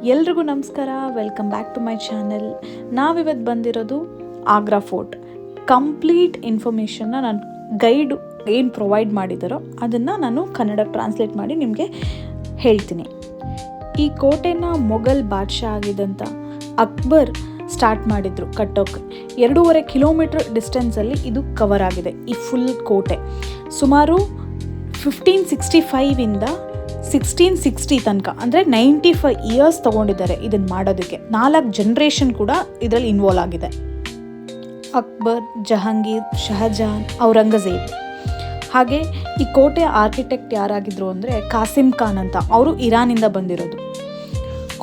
ಎಲ್ರಿಗೂ ನಮಸ್ಕಾರ, welcome back to my channel. ನಾವಿವತ್ತು ಬಂದಿರೋದು ಆಗ್ರಾ ಫೋರ್ಟ್. ಕಂಪ್ಲೀಟ್ ಇನ್ಫಾರ್ಮೇಷನ್ನ ನಾನು ಗೈಡ್ ಏನು ಪ್ರೊವೈಡ್ ಮಾಡಿದ್ದಾರೋ ಅದನ್ನು ನಾನು ಕನ್ನಡಕ್ಕೆ ಟ್ರಾನ್ಸ್ಲೇಟ್ ಮಾಡಿ ನಿಮಗೆ ಹೇಳ್ತೀನಿ. ಈ ಕೋಟೆನ ಮೊಘಲ್ ಬಾದ್ಶಾ ಆಗಿದ್ದಂಥ ಅಕ್ಬರ್ ಸ್ಟಾರ್ಟ್ ಮಾಡಿದರು ಕಟ್ಟೋಕ್ಕೆ. 2.5 ಕಿಲೋಮೀಟರ್ ಡಿಸ್ಟೆನ್ಸಲ್ಲಿ ಇದು ಕವರ್ ಆಗಿದೆ ಈ ಫುಲ್ ಕೋಟೆ. ಸುಮಾರು 1565ಇಂದ 1660 ತನಕ, ಅಂದರೆ 95 ಇಯರ್ಸ್ ತೊಗೊಂಡಿದ್ದಾರೆ ಇದನ್ನು ಮಾಡೋದಕ್ಕೆ. 4 ಜನ್ರೇಷನ್ ಕೂಡ ಇದರಲ್ಲಿ ಇನ್ವಾಲ್ವ್ ಆಗಿದೆ. ಅಕ್ಬರ್, ಜಹಾಂಗೀರ್, ಶಹಜಾನ್, ಔರಂಗಜೇಬ್. ಹಾಗೆ ಈ ಕೋಟೆಯ ಆರ್ಕಿಟೆಕ್ಟ್ ಯಾರಾಗಿದ್ರು ಅಂದರೆ ಕಾಸಿಮ್ ಖಾನ್ ಅಂತ. ಅವರು ಇರಾನಿಂದ ಬಂದಿರೋದು.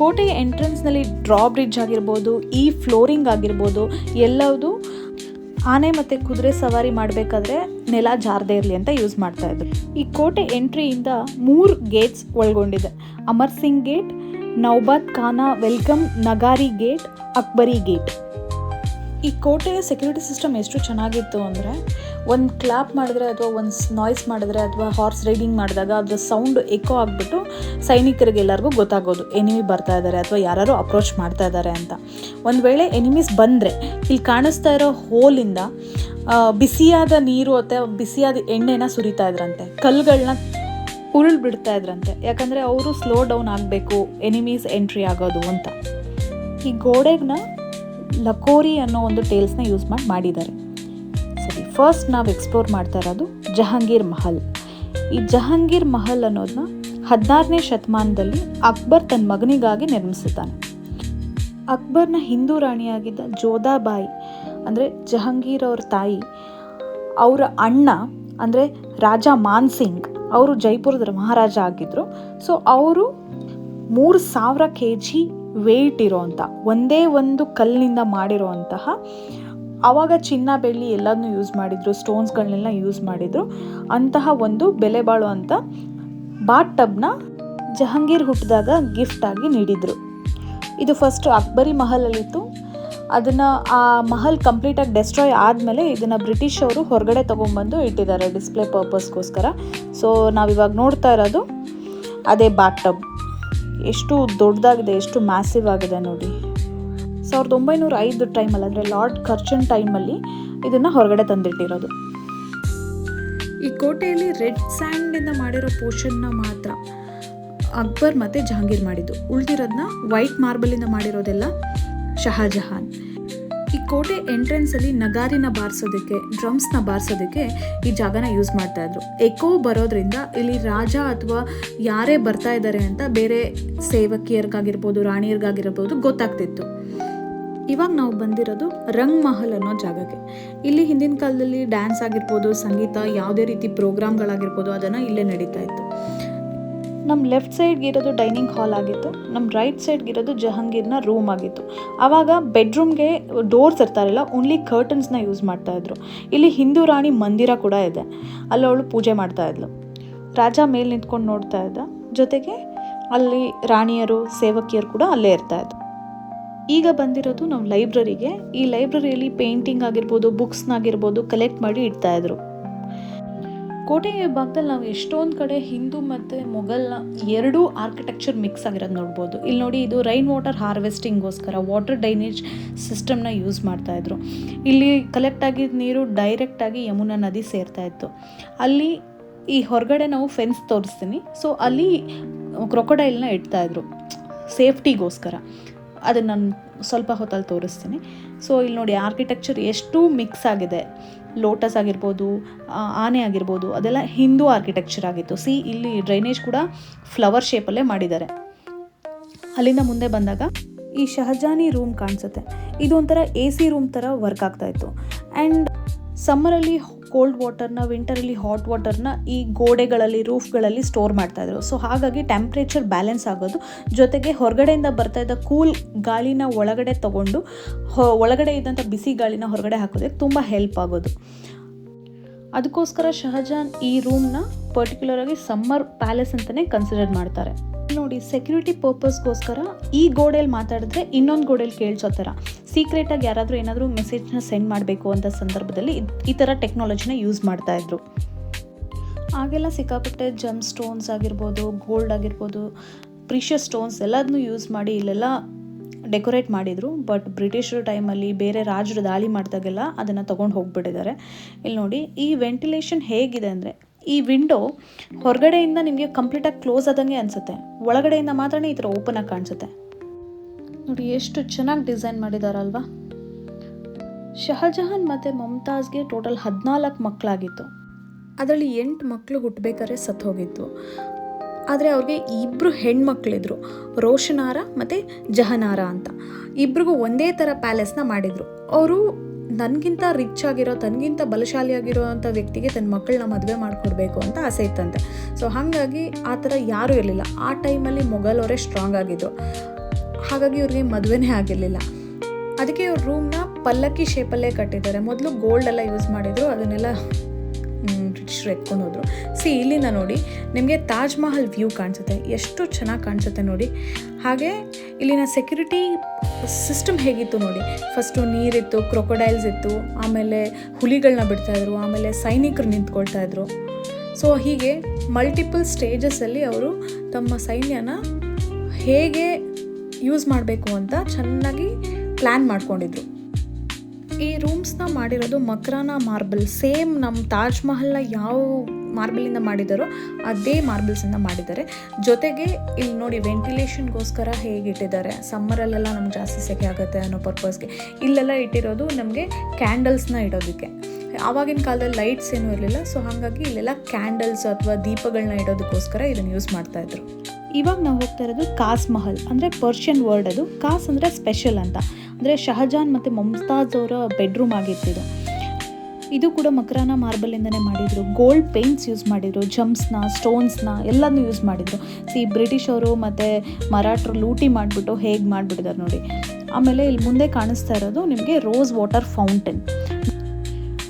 ಕೋಟೆಯ ಎಂಟ್ರೆನ್ಸ್ನಲ್ಲಿ ಡ್ರಾ ಬ್ರಿಡ್ಜ್ ಆಗಿರ್ಬೋದು, ಈ ಫ್ಲೋರಿಂಗ್ ಆಗಿರ್ಬೋದು, ಎಲ್ಲವುದು ಆನೆ ಮತ್ತು ಕುದುರೆ ಸವಾರಿ ಮಾಡಬೇಕಾದ್ರೆ ನೆಲ ಜಾರದೇ ಇರಲಿ ಅಂತ ಯೂಸ್ ಮಾಡ್ತಾಯಿದ್ರು. ಈ ಕೋಟೆ ಎಂಟ್ರಿಯಿಂದ 3 ಗೇಟ್ಸ್ ಒಳಗೊಂಡಿದೆ. Amar Singh gate, Naubat Khana welcome, Nagari gate, Akbari gate. ಈ ಕೋಟೆಯ ಸೆಕ್ಯೂರಿಟಿ ಸಿಸ್ಟಮ್ ಎಷ್ಟು ಚೆನ್ನಾಗಿತ್ತು ಅಂದರೆ, ಒಂದು ಕ್ಲಾಪ್ ಮಾಡಿದ್ರೆ ಅಥವಾ ಒಂದು ನಾಯ್ಸ್ ಮಾಡಿದ್ರೆ ಅಥವಾ ಹಾರ್ಸ್ ರೈಡಿಂಗ್ ಮಾಡಿದಾಗ ಅದರ ಸೌಂಡ್ ಎಕೋ ಆಗಿಬಿಟ್ಟು ಸೈನಿಕರಿಗೆ ಎಲ್ಲರಿಗೂ ಗೊತ್ತಾಗೋದು ಎನಿಮಿ ಬರ್ತಾ ಇದ್ದಾರೆ ಅಥವಾ ಯಾರು ಅಪ್ರೋಚ್ ಮಾಡ್ತಾ ಇದ್ದಾರೆ ಅಂತ. ಒಂದು ವೇಳೆ ಎನಿಮೀಸ್ ಬಂದರೆ ಇಲ್ಲಿ ಕಾಣಿಸ್ತಾ ಇರೋ ಹೋಲಿಂದ ಬಿಸಿಯಾದ ನೀರು ಅಥವಾ ಬಿಸಿಯಾದ ಎಣ್ಣೆನ ಸುರಿತಾ ಇದ್ರಂತೆ, ಕಲ್ಲುಗಳನ್ನ ಉರುಳು ಬಿಡ್ತಾ ಇದ್ರಂತೆ. ಯಾಕಂದರೆ ಅವರು ಸ್ಲೋ ಡೌನ್ ಆಗಬೇಕು ಎನಿಮೀಸ್ ಎಂಟ್ರಿ ಆಗೋದು ಅಂತ. ಈ ಗೋಡೆನ ಲಕೋರಿ ಅನ್ನೋ ಒಂದು ಟೇಲ್ಸ್ನ ಯೂಸ್ ಮಾಡಿದ್ದಾರೆ. ಸರಿ, ಫಸ್ಟ್ ನಾವು ಎಕ್ಸ್ಪ್ಲೋರ್ ಮಾಡ್ತಾ ಇರೋದು ಜಹಾಂಗೀರ್ ಮಹಲ್. ಈ ಜಹಾಂಗೀರ್ ಮಹಲ್ ಅನ್ನೋದನ್ನ 16ನೇ ಶತಮಾನದಲ್ಲಿ ಅಕ್ಬರ್ ತನ್ನ ಮಗನಿಗಾಗಿ ನಿರ್ಮಿಸಿದ್ದಾನೆ. ಅಕ್ಬರ್ನ ಹಿಂದೂ ರಾಣಿಯಾಗಿದ್ದ ಜೋಧಾಬಾಯಿ ಅಂದರೆ ಜಹಾಂಗೀರ್ ಅವ್ರ ತಾಯಿ, ಅವರ ಅಣ್ಣ ಅಂದರೆ ರಾಜ ಮಾನ್ ಸಿಂಗ್, ಅವರು ಜೈಪುರದ ಮಹಾರಾಜ ಆಗಿದ್ದರು. ಸೊ ಅವರು 3000 kg ವೆಯ್ಟ್ ಇರೋವಂಥ ಒಂದೇ ಒಂದು ಕಲ್ಲಿನಿಂದ ಮಾಡಿರೋವಂತಹ, ಆವಾಗ ಚಿನ್ನ ಬೆಳ್ಳಿ ಎಲ್ಲದನ್ನೂ ಯೂಸ್ ಮಾಡಿದರು, ಸ್ಟೋನ್ಸ್ಗಳನ್ನೆಲ್ಲ ಯೂಸ್ ಮಾಡಿದರು, ಅಂತಹ ಒಂದು ಬೆಲೆ ಬಾಳುವಂಥ ಬಾತ್ ಟಬ್ನ ಜಹಾಂಗೀರ್ ಹುಟ್ಟಿದಾಗ ಗಿಫ್ಟಾಗಿ ನೀಡಿದರು. ಇದು ಫಸ್ಟು ಅಕ್ಬರಿ ಮಹಲಲ್ಲಿತ್ತು. ಅದನ್ನು ಆ ಮಹಲ್ ಕಂಪ್ಲೀಟಾಗಿ ಡೆಸ್ಟ್ರಾಯ್ ಆದಮೇಲೆ ಇದನ್ನು ಬ್ರಿಟಿಷ್ ಅವರು ಹೊರಗಡೆ ತೊಗೊಂಬಂದು ಇಟ್ಟಿದ್ದಾರೆ ಡಿಸ್ಪ್ಲೇ ಪರ್ಪಸ್ಗೋಸ್ಕರ. ಸೊ ನಾವಿವಾಗ ನೋಡ್ತಾ ಇರೋದು ಅದೇ ಬಾತ್ ಟಬ್. ಎಷ್ಟು ದೊಡ್ಡದಾಗಿದೆ, ಎಷ್ಟು ಮ್ಯಾಸಿವ್ ಆಗಿದೆ ನೋಡಿ. 1905 ಟೈಮಲ್ಲಿ, ಅಂದರೆ ಲಾರ್ಡ್ ಕರ್ಜನ್ ಟೈಮಲ್ಲಿ ಇದನ್ನು ಹೊರಗಡೆ ತಂದಿಟ್ಟಿರೋದು. ಈ ಕೋಟೆಯಲ್ಲಿ ರೆಡ್ ಸ್ಯಾಂಡಿಂದ ಮಾಡಿರೋ ಪೋರ್ಷನ್ನ ಮಾತ್ರ ಅಕ್ಬರ್ ಮತ್ತು ಜಹಾಂಗೀರ್ ಮಾಡಿದ್ದು. ಉಳಿದಿರೋದನ್ನ ವೈಟ್ ಮಾರ್ಬಲಿಂದ ಮಾಡಿರೋದೆಲ್ಲ ಶಹಜಹಾನ್. ಈ ಕೋಟೆ ಎಂಟ್ರೆನ್ಸಲ್ಲಿ ನಗಾರಿನ ಬಾರಿಸೋದಕ್ಕೆ, ಡ್ರಮ್ಸ್ನ ಬಾರಿಸೋದಕ್ಕೆ ಈ ಜಾಗನ ಯೂಸ್ ಮಾಡ್ತಾಯಿದ್ರು. ಎಕೋ ಬರೋದ್ರಿಂದ ಇಲ್ಲಿ ರಾಜ ಅಥವಾ ಯಾರೇ ಬರ್ತಾ ಇದ್ದಾರೆ ಅಂತ ಬೇರೆ ಸೇವಕಿಯರಿಗಾಗಿರ್ಬೋದು, ರಾಣಿಯರಿಗಾಗಿರ್ಬೋದು ಗೊತ್ತಾಗ್ತಿತ್ತು. ಇವಾಗ ನಾವು ಬಂದಿರೋದು ರಂಗ್ ಮಹಲ್ ಅನ್ನೋ ಜಾಗಕ್ಕೆ. ಇಲ್ಲಿ ಹಿಂದಿನ ಕಾಲದಲ್ಲಿ ಡ್ಯಾನ್ಸ್ ಆಗಿರ್ಬೋದು, ಸಂಗೀತ, ಯಾವುದೇ ರೀತಿ ಪ್ರೋಗ್ರಾಮ್ಗಳಾಗಿರ್ಬೋದು ಅದನ್ನು ಇಲ್ಲೇ ನಡೀತಾ ಇತ್ತು. ನಮ್ಮ ಲೆಫ್ಟ್ ಸೈಡ್ಗೆ ಇರೋದು ಡೈನಿಂಗ್ ಹಾಲ್ ಆಗಿತ್ತು, ನಮ್ಮ ರೈಟ್ ಸೈಡ್ಗೆ ಇರೋದು ಜಹಾಂಗೀರ್ನ ರೂಮ್ ಆಗಿತ್ತು. ಆವಾಗ ಬೆಡ್ರೂಮ್ಗೆ ಡೋರ್ಸ್ ಇರ್ತಾರಲ್ಲ, ಓನ್ಲಿ ಕರ್ಟನ್ಸ್ನ ಯೂಸ್ ಮಾಡ್ತಾಯಿದ್ರು. ಇಲ್ಲಿ ಹಿಂದೂ ರಾಣಿ ಮಂದಿರ ಕೂಡ ಇದೆ, ಅಲ್ಲಿ ಅವಳು ಪೂಜೆ ಮಾಡ್ತಾಯಿದ್ಲು. ರಾಜ ಮೇಲೆ ನಿಂತ್ಕೊಂಡು ನೋಡ್ತಾ ಇದ್ದ, ಜೊತೆಗೆ ಅಲ್ಲಿ ರಾಣಿಯರು, ಸೇವಕಿಯರು ಕೂಡ ಅಲ್ಲೇ ಇರ್ತಾಯಿದ್ರು. ಈಗ ಬಂದಿರೋದು ನಾವು ಲೈಬ್ರರಿಗೆ. ಈ ಲೈಬ್ರರಿಯಲ್ಲಿ ಪೇಂಟಿಂಗ್ ಆಗಿರ್ಬೋದು, ಬುಕ್ಸ್ನಾಗಿರ್ಬೋದು ಕಲೆಕ್ಟ್ ಮಾಡಿ ಇಡ್ತಾಯಿದ್ರು. ಕೋಟೆಯ ಭಾಗದಲ್ಲಿ ನಾವು ಎಷ್ಟೊಂದು ಕಡೆ ಹಿಂದೂ ಮತ್ತು ಮೊಘಲ್ನ ಎರಡೂ ಆರ್ಕಿಟೆಕ್ಚರ್ ಮಿಕ್ಸ್ ಆಗಿರೋದು ನೋಡ್ಬೋದು. ಇಲ್ಲಿ ನೋಡಿ, ಇದು ರೈನ್ ವಾಟರ್ ಹಾರ್ವೆಸ್ಟಿಂಗ್ಗೋಸ್ಕರ ವಾಟರ್ ಡ್ರೈನೇಜ್ ಸಿಸ್ಟಮ್ನ ಯೂಸ್ ಮಾಡ್ತಾಯಿದ್ರು. ಇಲ್ಲಿ ಕಲೆಕ್ಟ್ ಆಗಿದ್ದ ನೀರು ಡೈರೆಕ್ಟಾಗಿ ಯಮುನಾ ನದಿ ಸೇರ್ತಾಯಿತ್ತು. ಅಲ್ಲಿ ಈ ಹೊರಗಡೆ ನಾವು ಫೆನ್ಸ್ ತೋರಿಸ್ತೀನಿ. ಸೊ ಅಲ್ಲಿ ಕ್ರೊಕೊಡೈಲ್ನ ಇಡ್ತಾಯಿದ್ರು ಸೇಫ್ಟಿಗೋಸ್ಕರ. ಅದನ್ನು ನಾನು ಸ್ವಲ್ಪ ಹೊತ್ತಲ್ಲಿ ತೋರಿಸ್ತೀನಿ. ಸೊ ಇಲ್ಲಿ ನೋಡಿ, ಆರ್ಕಿಟೆಕ್ಚರ್ ಎಷ್ಟು ಮಿಕ್ಸ್ ಆಗಿದೆ. ಲೋಟಸ್ ಆಗಿರ್ಬೋದು, ಆನೆ ಆಗಿರ್ಬೋದು, ಅದೆಲ್ಲ ಹಿಂದೂ ಆರ್ಕಿಟೆಕ್ಚರ್ ಆಗಿತ್ತು. ಇಲ್ಲಿ ಡ್ರೈನೇಜ್ ಕೂಡ ಫ್ಲವರ್ ಶೇಪಲ್ಲೇ ಮಾಡಿದ್ದಾರೆ. ಅಲ್ಲಿಂದ ಮುಂದೆ ಬಂದಾಗ ಈ ಶಹಜಾನಿ ರೂಮ್ ಕಾಣಿಸುತ್ತೆ. ಇದು ಒಂಥರ AC ರೂಮ್ ಥರ ವರ್ಕ್ ಆಗ್ತಾಯಿತ್ತು. ಆ್ಯಂಡ್ ಸಮ್ಮರಲ್ಲಿ ಕೋಲ್ಡ್ ವಾಟರ್ನ, ವಿಂಟರಲ್ಲಿ ಹಾಟ್ ವಾಟರ್ನ ಈ ಗೋಡೆಗಳಲ್ಲಿ, ರೂಫ್ಗಳಲ್ಲಿ ಸ್ಟೋರ್ ಮಾಡ್ತಾಯಿದ್ರು. ಸೊ ಹಾಗಾಗಿ ಟೆಂಪ್ರೇಚರ್ ಬ್ಯಾಲೆನ್ಸ್ ಆಗೋದು, ಜೊತೆಗೆ ಹೊರಗಡೆಯಿಂದ ಬರ್ತಾಯಿದ್ದ ಕೂಲ್ ಗಾಳಿನ ಒಳಗಡೆ ತೊಗೊಂಡು ಒಳಗಡೆ ಇದ್ದಂಥ ಬಿಸಿ ಗಾಳಿನ ಹೊರಗಡೆ ಹಾಕೋದಕ್ಕೆ ತುಂಬ ಹೆಲ್ಪ್ ಆಗೋದು. ಅದಕ್ಕೋಸ್ಕರ ಶಹಜಾನ್ ಈ ರೂಮ್ನ ಪರ್ಟಿಕ್ಯುಲರಾಗಿ ಸಮ್ಮರ್ ಪ್ಯಾಲೇಸ್ ಅಂತಲೇ ಕನ್ಸಿಡರ್ ಮಾಡ್ತಾರೆ. ನೋಡಿ, ಸೆಕ್ಯೂರಿಟಿ ಪರ್ಪಸ್ಗೋಸ್ಕರ ಈ ಗೋಡೆಯಲ್ಲಿ ಮಾತಾಡಿದ್ರೆ ಇನ್ನೊಂದು ಗೋಡೆಯಲ್ಲಿ ಕೇಳಿಸೋ ಥರ ಸೀಕ್ರೆಟಾಗಿ ಯಾರಾದರೂ ಏನಾದರೂ ಮೆಸೇಜ್ನ ಸೆಂಡ್ ಮಾಡಬೇಕು ಅಂತ ಸಂದರ್ಭದಲ್ಲಿ ಈ ಥರ ಟೆಕ್ನಾಲಜಿನ ಯೂಸ್ ಮಾಡ್ತಾಯಿದ್ರು. ಆಗೆಲ್ಲ ಸಿಕ್ಕಾಪಟ್ಟೆ ಜಮ್ ಸ್ಟೋನ್ಸ್ ಆಗಿರ್ಬೋದು, ಗೋಲ್ಡ್ ಆಗಿರ್ಬೋದು, ಪ್ರೀಷಿಯಸ್ ಸ್ಟೋನ್ಸ್ ಎಲ್ಲದನ್ನೂ ಯೂಸ್ ಮಾಡಿ ಇಲ್ಲೆಲ್ಲ ಡೆಕೋರೇಟ್ ಮಾಡಿದರು. ಬಟ್ ಬ್ರಿಟಿಷರ ಟೈಮಲ್ಲಿ ಬೇರೆ ರಾಜರು ದಾಳಿ ಮಾಡಿದಾಗೆಲ್ಲ ಅದನ್ನು ತೊಗೊಂಡು ಹೋಗ್ಬಿಟ್ಟಿದ್ದಾರೆ. ಇಲ್ಲಿ ನೋಡಿ ಈ ವೆಂಟಿಲೇಷನ್ ಹೇಗಿದೆ ಅಂದರೆ, ಈ ವಿಂಡೋ ಹೊರಗಡೆಯಿಂದ ನಿಮಗೆ ಕಂಪ್ಲೀಟಾಗಿ ಕ್ಲೋಸ್ ಆದಂಗೆ ಅನಿಸುತ್ತೆ, ಒಳಗಡೆಯಿಂದ ಮಾತ್ರ ಈ ಥರ ಓಪನ್ ಆಗಿ ಕಾಣಿಸುತ್ತೆ. ನೋಡಿ ಎಷ್ಟು ಚೆನ್ನಾಗಿ ಡಿಸೈನ್ ಮಾಡಿದಾರಲ್ವಾ. ಶಹಜಹಾನ್ ಮತ್ತು ಮುಮ್ತಾಜ್ಗೆ ಟೋಟಲ್ 14 ಮಕ್ಕಳಾಗಿತ್ತು. ಅದರಲ್ಲಿ 8 ಮಕ್ಕಳು ಹುಟ್ಟಬೇಕಾದ್ರೆ ಸತ್ತು ಹೋಗಿತ್ತು. ಆದರೆ ಅವ್ರಿಗೆ 2 ಹೆಣ್ಮಕ್ಳಿದ್ರು, ರೋಷನಾರ ಮತ್ತು ಜಹನಾರ ಅಂತ. ಇಬ್ರಿಗೂ ಒಂದೇ ಥರ ಪ್ಯಾಲೇಸ್ನ ಮಾಡಿದರು. ಅವರು ನನಗಿಂತ ರಿಚ್ ಆಗಿರೋ, ತನಗಿಂತ ಬಲಶಾಲಿಯಾಗಿರೋ ಅಂಥ ವ್ಯಕ್ತಿಗೆ ತನ್ನ ಮಕ್ಕಳನ್ನ ಮದುವೆ ಮಾಡಿಕೊಡ್ಬೇಕು ಅಂತ ಆಸೆ ಇತ್ತಂತೆ. ಸೊ ಹಾಗಾಗಿ ಆ ಥರ ಯಾರೂ ಇರಲಿಲ್ಲ. ಆ ಟೈಮಲ್ಲಿ ಮೊಘಲವರೇ ಸ್ಟ್ರಾಂಗ್ ಆಗಿದ್ದರು. ಹಾಗಾಗಿ ಇವ್ರಿಗೆ ಮದುವೆನೇ ಆಗಿರಲಿಲ್ಲ. ಅದಕ್ಕೆ ಇವ್ರ ರೂಮ್ನ ಪಲ್ಲಕ್ಕಿ ಶೇಪಲ್ಲೇ ಕಟ್ಟಿದ್ದಾರೆ. ಮೊದಲು ಗೋಲ್ಡೆಲ್ಲ ಯೂಸ್ ಮಾಡಿದರು, ಅದನ್ನೆಲ್ಲ ಬ್ರಿಟಿಷರು ಎತ್ಕೊಂಡು ಹೋದರು. ಇಲ್ಲಿಂದ ನೋಡಿ ನಿಮಗೆ ತಾಜ್ ಮಹಲ್ ವ್ಯೂ ಕಾಣಿಸುತ್ತೆ, ಎಷ್ಟು ಚೆನ್ನಾಗಿ ಕಾಣಿಸುತ್ತೆ ನೋಡಿ. ಹಾಗೆ ಇಲ್ಲಿನ ಸೆಕ್ಯೂರಿಟಿ ಸಿಸ್ಟಮ್ ಹೇಗಿತ್ತು ನೋಡಿ. ಫಸ್ಟು ನೀರಿತ್ತು, ಕ್ರೊಕೊಡೈಲ್ಸ್ ಇತ್ತು, ಆಮೇಲೆ ಹುಲಿಗಳನ್ನ ಬಿಡ್ತಾಯಿದ್ರು, ಆಮೇಲೆ ಸೈನಿಕರು ನಿಂತ್ಕೊಳ್ತಾಯಿದ್ರು. ಸೊ ಹೀಗೆ ಮಲ್ಟಿಪಲ್ ಸ್ಟೇಜಸ್ಸಲ್ಲಿ ಅವರು ತಮ್ಮ ಸೈನ್ಯನ ಹೇಗೆ ಯೂಸ್ ಮಾಡಬೇಕು ಅಂತ ಚೆನ್ನಾಗಿ ಪ್ಲ್ಯಾನ್ ಮಾಡ್ಕೊಂಡಿದ್ರು. ಈ ರೂಮ್ಸ್ನ ಮಾಡಿರೋದು ಮಕ್ರಾನಾ ಮಾರ್ಬಲ್, ಸೇಮ್ ನಮ್ಮ ತಾಜ್ ಮಹಲ್ನ ಯಾವ ಮಾರ್ಬಲಿಂದ ಮಾಡಿದಾರೋ ಅದೇ ಮಾರ್ಬಲ್ಸಿಂದ ಮಾಡಿದ್ದಾರೆ. ಜೊತೆಗೆ ಇಲ್ಲಿ ನೋಡಿ ವೆಂಟಿಲೇಷನ್ಗೋಸ್ಕರ ಹೇಗಿಟ್ಟಿದ್ದಾರೆ. ಸಮ್ಮರಲ್ಲೆಲ್ಲ ನಮ್ಗೆ ಜಾಸ್ತಿ ಸೆಕೆ ಆಗುತ್ತೆ ಅನ್ನೋ ಪರ್ಪಸ್ಗೆ ಇಲ್ಲೆಲ್ಲ ಇಟ್ಟಿರೋದು ನಮಗೆ ಕ್ಯಾಂಡಲ್ಸ್ನ ಇಡೋದಕ್ಕೆ. ಆವಾಗಿನ ಕಾಲದಲ್ಲಿ ಲೈಟ್ಸ್ ಏನೂ ಇರಲಿಲ್ಲ. ಸೊ ಹಾಗಾಗಿ ಇಲ್ಲೆಲ್ಲ ಕ್ಯಾಂಡಲ್ಸ್ ಅಥವಾ ದೀಪಗಳನ್ನ ಇಡೋದಕ್ಕೋಸ್ಕರ ಇದನ್ನು ಯೂಸ್ ಮಾಡ್ತಾಯಿದ್ರು. ಇವಾಗ ನಾವು ಹೋಗ್ತಾ ಇರೋದು ಕಾಸ್ ಮಹಲ್, ಅಂದರೆ ಪರ್ಷಿಯನ್ ವರ್ಡ್ ಅದು. ಕಾಸ್ ಅಂದರೆ ಸ್ಪೆಷಲ್ ಅಂತ, ಅಂದರೆ ಶಹಜಾನ್ ಮತ್ತು ಮುಮ್ತಾಜ್ ಅವರ ಬೆಡ್ರೂಮ್ ಆಗಿರ್ತಿದ್ದು. ಇದು ಕೂಡ ಮಕ್ರಾನಾ ಮಾರ್ಬಲಿಂದನೇ ಮಾಡಿದರು. ಗೋಲ್ಡ್ ಪೇಂಟ್ಸ್ ಯೂಸ್ ಮಾಡಿದರು, ಜಮ್ಸ್ನ, ಸ್ಟೋನ್ಸ್ನ ಎಲ್ಲದನ್ನೂ ಯೂಸ್ ಮಾಡಿದರು. ಬ್ರಿಟಿಷ್ ಅವರು ಮತ್ತು ಮರಾಠರು ಲೂಟಿ ಮಾಡಿಬಿಟ್ಟು ಹೇಗೆ ಮಾಡಿಬಿಟ್ಟಿದ್ದಾರೆ ನೋಡಿ. ಆಮೇಲೆ ಇಲ್ಲಿ ಮುಂದೆ ಕಾಣಿಸ್ತಾ ಇರೋದು ನಿಮಗೆ ರೋಸ್ ವಾಟರ್ ಫೌಂಟೇನ್.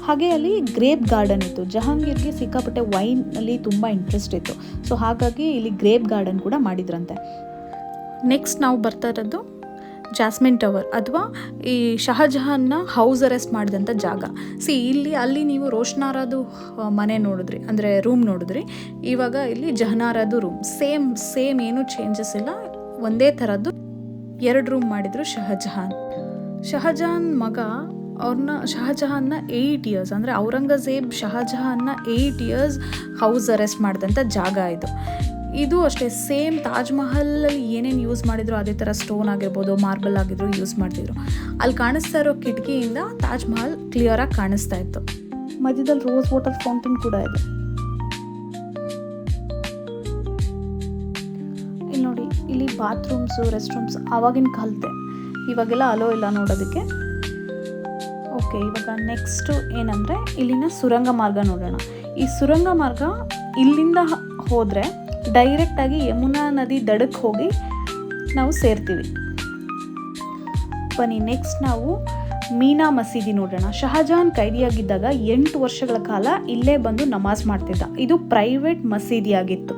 ಹಾಗೆ ಅಲ್ಲಿ ಗ್ರೇಪ್ ಗಾರ್ಡನ್ ಇತ್ತು. ಜಹಾಂಗೀರ್ಗೆ ಸಿಕ್ಕಾಪಟ್ಟೆ ವೈನಲ್ಲಿ ತುಂಬ ಇಂಟ್ರೆಸ್ಟ್ ಇತ್ತು. ಸೊ ಹಾಗಾಗಿ ಇಲ್ಲಿ ಗ್ರೇಪ್ ಗಾರ್ಡನ್ ಕೂಡ ಮಾಡಿದ್ರಂತೆ. ನೆಕ್ಸ್ಟ್ ನಾವು ಬರ್ತಾ ಇರೋದು ಜಾಸ್ಮಿನ್ ಟವರ್, ಅಥವಾ ಈ ಶಹಜಹಾನ್ನ ಹೌಸ್ ಅರೆಸ್ಟ್ ಮಾಡಿದಂಥ ಜಾಗ. ಅಲ್ಲಿ ನೀವು ರೋಷನಾರದು ಮನೆ ನೋಡಿದ್ರಿ, ಅಂದರೆ ರೂಮ್ ನೋಡಿದ್ರಿ. ಇವಾಗ ಇಲ್ಲಿ ಜಹನಾರದು ರೂಮ್, ಸೇಮ್ ಏನೂ ಚೇಂಜಸ್ ಇಲ್ಲ, ಒಂದೇ ಥರದ್ದು 2 ರೂಮ್ ಮಾಡಿದರು ಶಹಜಹಾನ್ ಮಗ ಶಹಜಹಾನ್ನ 8 ಇಯರ್ಸ್, ಅಂದರೆ ಔರಂಗಜೇಬ್ ಶಹಜಹಾನ್ನ 8 ಇಯರ್ಸ್ ಹೌಸ್ ಅರೆಸ್ಟ್ ಮಾಡಿದಂಥ ಜಾಗ ಇದು ಅಷ್ಟೇ ಸೇಮ್ ತಾಜ್ ಮಹಲಲ್ಲಿ ಏನೇನು ಯೂಸ್ ಮಾಡಿದ್ರು ಅದೇ ಥರ ಸ್ಟೋನ್ ಆಗಿರ್ಬೋದು, ಮಾರ್ಬಲ್ ಆಗಿದ್ರು ಯೂಸ್ ಮಾಡ್ತಿದ್ರು. ಅಲ್ಲಿ ಕಾಣಿಸ್ತಾ ಇರೋ ಕಿಟಕಿಯಿಂದ ತಾಜ್ ಮಹಲ್ ಕ್ಲಿಯರಾಗಿ ಕಾಣಿಸ್ತಾ ಇತ್ತು. ಮಧ್ಯದಲ್ಲಿ ರೋಸ್ ವಾಟರ್ ಫೌಂಟೇನ್ ಕೂಡ ಇದೆ. ಇಲ್ಲಿ ನೋಡಿ, ಇಲ್ಲಿ ಬಾತ್ರೂಮ್ಸು, ರೆಸ್ಟ್ ರೂಮ್ಸ್ ಆವಾಗಿನ ಕಾಲತೆ, ಇವಾಗೆಲ್ಲ ಅಲೋ ಇಲ್ಲ ನೋಡೋದಕ್ಕೆ. ಓಕೆ, ಇವಾಗ ನೆಕ್ಸ್ಟು ಏನಂದರೆ ಇಲ್ಲಿನ ಸುರಂಗ ಮಾರ್ಗ ನೋಡೋಣ. ಈ ಸುರಂಗ ಮಾರ್ಗ ಇಲ್ಲಿಂದ ಹೋದರೆ ಡೈರೆಕ್ಟಾಗಿ ಯಮುನಾ ನದಿ ದಡಕ್ಕೆ ಹೋಗಿ ನಾವು ಸೇರ್ತೀವಿ. ಬನ್ನಿ ನೆಕ್ಸ್ಟ್ ನಾವು ಮೀನಾ ಮಸೀದಿ ನೋಡೋಣ. ಶಹಜಹಾನ್ ಕೈದಿಯಾಗಿದ್ದಾಗ 8 ವರ್ಷಗಳ ಕಾಲ ಇಲ್ಲೇ ಬಂದು ನಮಾಜ್ ಮಾಡ್ತಿದ್ದ. ಇದು ಪ್ರೈವೇಟ್ ಮಸೀದಿ ಆಗಿತ್ತು.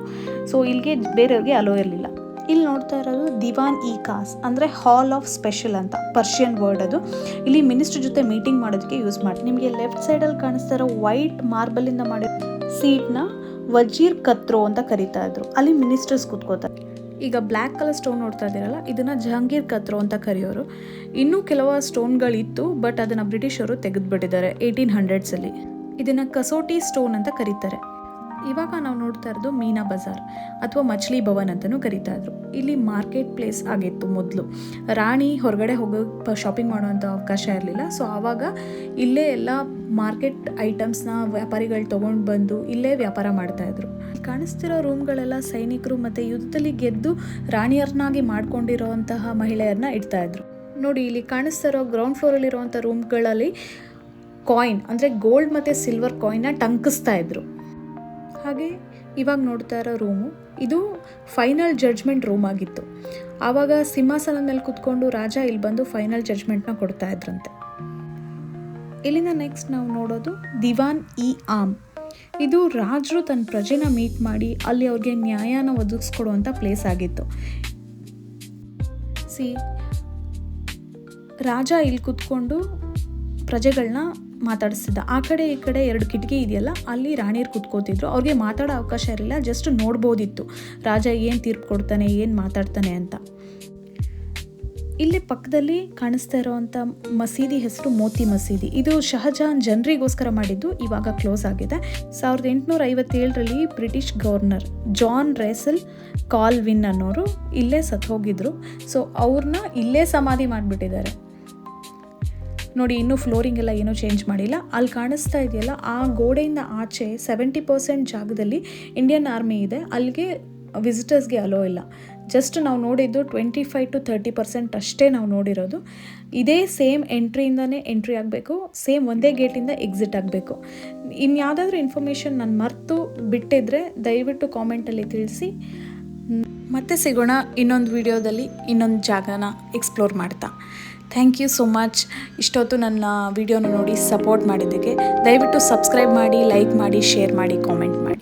ಸೊ ಇಲ್ಲಿಗೆ ಬೇರೆಯವ್ರಿಗೆ ಅಲೋ ಇರಲಿಲ್ಲ. ಇಲ್ಲಿ ನೋಡ್ತಾ ಇರೋದು ದಿವಾನ್-ಇ-ಖಾಸ್, ಅಂದರೆ ಹಾಲ್ ಆಫ್ ಸ್ಪೆಷಲ್ ಅಂತ ಪರ್ಷಿಯನ್ ವರ್ಡ್ ಅದು. ಇಲ್ಲಿ ಮಿನಿಸ್ಟರ್ ಜೊತೆ ಮೀಟಿಂಗ್ ಮಾಡೋದಕ್ಕೆ ಯೂಸ್ ಮಾಡಿ. ನಿಮಗೆ ಲೆಫ್ಟ್ ಸೈಡಲ್ಲಿ ಕಾಣಿಸ್ತಾ ಇರೋ ವೈಟ್ ಮಾರ್ಬಲಿಂದ ಮಾಡಿರೋ ಸೀಟ್ನ ವಜೀರ್ ಕತ್ರೋ ಅಂತ ಕರೀತಾ ಇದ್ರು. ಅಲ್ಲಿ ಮಿನಿಸ್ಟರ್ಸ್ ಕೂತ್ಕೋತಾರೆ. ಈಗ ಬ್ಲ್ಯಾಕ್ ಕಲರ್ ಸ್ಟೋನ್ ನೋಡ್ತಾ ಇದ್ದೀರಲ್ಲ, ಇದನ್ನು ಜಹಾಂಗೀರ್ ಕತ್ರೋ ಅಂತ ಕರೆಯೋರು. ಇನ್ನೂ ಕೆಲವು ಸ್ಟೋನ್ಗಳಿತ್ತು, ಬಟ್ ಅದನ್ನು ಬ್ರಿಟಿಷರು ತೆಗೆದುಬಿಟ್ಟಿದ್ದಾರೆ 1800s. ಇದನ್ನು ಕಸೋಟಿ ಸ್ಟೋನ್ ಅಂತ ಕರೀತಾರೆ. ಇವಾಗ ನಾವು ನೋಡ್ತಾ ಇರೋದು ಮೀನಾ ಬಜಾರ್ ಅಥವಾ ಮಚ್ಲಿ ಭವನ್ ಅಂತಲೂ ಕರೀತಾ ಇದ್ರು. ಇಲ್ಲಿ ಮಾರ್ಕೆಟ್ ಪ್ಲೇಸ್ ಆಗಿತ್ತು ಮೊದಲು. ರಾಣಿ ಹೊರಗಡೆ ಹೋಗೋ ಶಾಪಿಂಗ್ ಮಾಡೋವಂಥ ಅವಕಾಶ ಇರಲಿಲ್ಲ. ಸೊ ಆವಾಗ ಇಲ್ಲೇ ಎಲ್ಲ ಮಾರ್ಕೆಟ್ ಐಟಮ್ಸ್ನ ವ್ಯಾಪಾರಿಗಳು ತೊಗೊಂಡು ಬಂದು ಇಲ್ಲೇ ವ್ಯಾಪಾರ ಮಾಡ್ತಾಯಿದ್ರು. ಕಾಣಿಸ್ತಿರೋ ರೂಮ್ಗಳೆಲ್ಲ ಸೈನಿಕರು ಮತ್ತು ಯುದ್ಧದಲ್ಲಿ ಗೆದ್ದು ರಾಣಿಯರನ್ನಾಗಿ ಮಾಡ್ಕೊಂಡಿರೋವಂತಹ ಮಹಿಳೆಯರನ್ನ ಇಡ್ತಾಯಿದ್ರು ನೋಡಿ. ಇಲ್ಲಿ ಕಾಣಿಸ್ತಾ ಇರೋ ಗ್ರೌಂಡ್ ಫ್ಲೋರಲ್ಲಿರುವಂಥ ರೂಮ್ಗಳಲ್ಲಿ ಕಾಯಿನ್, ಅಂದರೆ ಗೋಲ್ಡ್ ಮತ್ತು ಸಿಲ್ವರ್ ಕಾಯಿನ್ನ ಟಂಕಿಸ್ತಾ ಇದ್ರು. ಹಾಗೆ ಇವಾಗ ನೋಡ್ತಾ ಇರೋ ರೂಮು, ಇದು ಫೈನಲ್ ಜಡ್ಜ್ಮೆಂಟ್ ರೂಮ್ ಆಗಿತ್ತು. ಆವಾಗ ಸಿಂಹಾಸನದ ಮೇಲೆ ಕೂತ್ಕೊಂಡು ರಾಜ ಇಲ್ಲಿ ಬಂದು ಫೈನಲ್ ಜಡ್ಜ್ಮೆಂಟ್ನ ಕೊಡ್ತಾ ಇದ್ರಂತೆ. ಇಲ್ಲಿಂದ ನೆಕ್ಸ್ಟ್ ನಾವು ನೋಡೋದು ದಿವಾನ್-ಇ-ಆಮ್. ಇದು ರಾಜರು ತನ್ನ ಪ್ರಜೆನ ಮೀಟ್ ಮಾಡಿ ಅಲ್ಲಿ ಅವ್ರಿಗೆ ನ್ಯಾಯನ ಒದಗಿಸ್ಕೊಡುವಂಥ ಪ್ಲೇಸ್ ಆಗಿತ್ತು. ರಾಜ ಇಲ್ಲಿ ಕೂತ್ಕೊಂಡು ಪ್ರಜೆಗಳನ್ನ ಮಾತಾಡಿಸ್ತಿದ್ದ. ಆ ಕಡೆ ಈ ಕಡೆ 2 ಕಿಟಕಿ ಇದೆಯಲ್ಲ, ಅಲ್ಲಿ ರಾಣಿಯರು ಕೂತ್ಕೋತಿದ್ರು. ಅವ್ರಿಗೆ ಮಾತಾಡೋ ಅವಕಾಶ ಇರಲಿಲ್ಲ, ಜಸ್ಟ್ ನೋಡ್ಬೋದಿತ್ತು ರಾಜ ಏನು ತೀರ್ಪು ಕೊಡ್ತಾನೆ, ಏನು ಮಾತಾಡ್ತಾನೆ ಅಂತ. ಇಲ್ಲಿ ಪಕ್ಕದಲ್ಲಿ ಕಾಣಿಸ್ತಾ ಇರೋವಂಥ ಮಸೀದಿ ಹೆಸರು ಮೋತಿ ಮಸೀದಿ. ಇದು ಶಹಜಹಾನ್ ಜನರಿಗೋಸ್ಕರ ಮಾಡಿದ್ದು, ಇವಾಗ ಕ್ಲೋಸ್ ಆಗಿದೆ. 1857ರಲ್ಲಿ ಬ್ರಿಟಿಷ್ ಗವರ್ನರ್ ಜಾನ್ ರೇಸಲ್ ಕಾಲ್ವಿನ್ ಅನ್ನೋರು ಇಲ್ಲೇ ಸತ್ತು ಹೋಗಿದ್ರು. ಸೊ ಅವ್ರನ್ನ ಇಲ್ಲೇ ಸಮಾಧಿ ಮಾಡಿಬಿಟ್ಟಿದ್ದಾರೆ ನೋಡಿ. ಇನ್ನೂ ಫ್ಲೋರಿಂಗ್ ಎಲ್ಲ ಏನೂ ಚೇಂಜ್ ಮಾಡಿಲ್ಲ. ಅಲ್ಲಿ ಕಾಣಿಸ್ತಾ ಇದೆಯಲ್ಲ, ಆ ಗೋಡೆಯಿಂದ ಆಚೆ 70% ಜಾಗದಲ್ಲಿ ಇಂಡಿಯನ್ ಆರ್ಮಿ ಇದೆ. ಅಲ್ಲಿಗೆ ವಿಸಿಟರ್ಸ್ಗೆ ಅಲೋ ಇಲ್ಲ. ಜಸ್ಟ್ ನಾವು ನೋಡಿದ್ದು 25 to 30% ಅಷ್ಟೇ ನಾವು ನೋಡಿರೋದು. ಇದೇ ಸೇಮ್ ಎಂಟ್ರಿಯಿಂದನೇ ಎಂಟ್ರಿ ಆಗಬೇಕು, ಸೇಮ್ ಒಂದೇ ಗೇಟಿಂದ ಎಕ್ಸಿಟ್ ಆಗಬೇಕು. ಇನ್ಯಾವುದಾದ್ರೂ ಇನ್ಫಾರ್ಮೇಷನ್ ನಾನು ಮರೆತು ಬಿಟ್ಟಿದ್ರೆ ದಯವಿಟ್ಟು ಕಾಮೆಂಟಲ್ಲಿ ತಿಳಿಸಿ. ಮತ್ತೆ ಸಿಗೋಣ ಇನ್ನೊಂದು ವಿಡಿಯೋದಲ್ಲಿ ಇನ್ನೊಂದು ಜಾಗನ ಎಕ್ಸ್ಪ್ಲೋರ್ ಮಾಡ್ತಾ. Thank you so much. ಇಷ್ಟೊತ್ತು ನನ್ನ ವಿಡಿಯೋನ ನೋಡಿ ಸಪೋರ್ಟ್ ಮಾಡಿದ್ದಕ್ಕೆ. ದಯವಿಟ್ಟು ಸಬ್ಸ್ಕ್ರೈಬ್ ಮಾಡಿ, ಲೈಕ್ ಮಾಡಿ, ಶೇರ್ ಮಾಡಿ, ಕಾಮೆಂಟ್ ಮಾಡಿ.